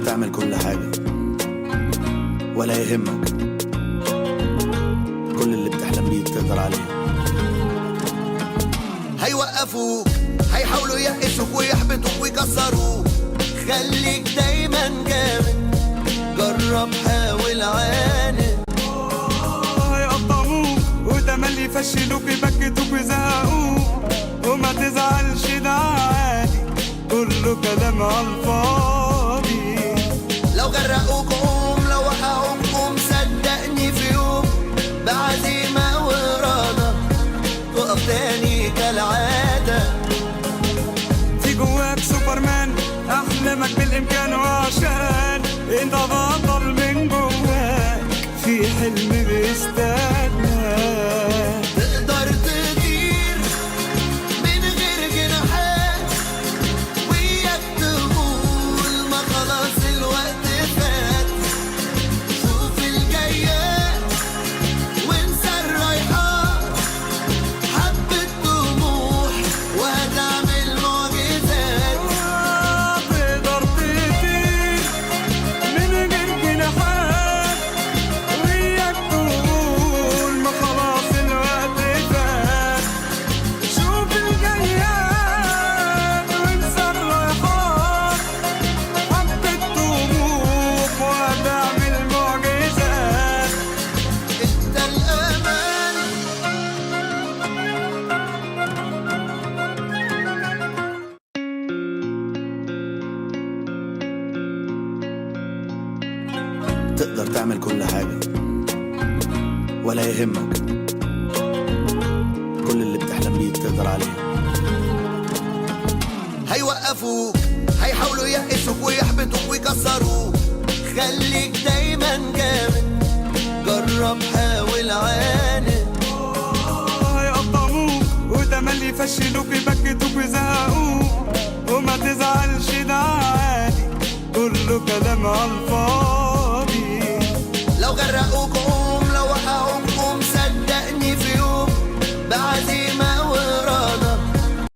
تعمل كل حاجة ولا يهمك، كل اللي بتحلم بيه تقدر عليه. هيوقفوك، هيحاولوا يقشوك ويحبطوك ويكسروك، خليك دايما جامد، جرب حاول عاند. هيقطعوك وتملي يفشلوك يبكتوك ويزهقوك، وما تزعلش ده عادي، كله كلام عالفاضي. لو غرقوك قوم، لو وقعوك قوم، صدقني في يوم بعزيمة وإرادة تقف تاني كالعادة. في جواك سوبرمان، أحلامك بالإمكان، وعشان انت بطل من جواك في حلم بيستناك. تقدر تطير من غير جناحات، وياك تقول ما خلاص الوقت فات. شوف الجايات وانسى الرايحات، حبة طموح وهتعمل معجزات. تقدر تطير من غير جناحات، وياك تقول ما خلاص الوقت فات. شوف الجايات وانسى الرايحات، حبة طموح وهتعمل معجزات. انت الأمان، تقدر تعمل كل حاجة ولا يهمك، كل اللي بتحلم بيه تقدر عليه. هيوقفوك، هيحاولوا يقشوك ويحبطوك ويكسروك، خليك دايما جامد، جرب حاول عاند. هيقطعوك وتملي يفشلوك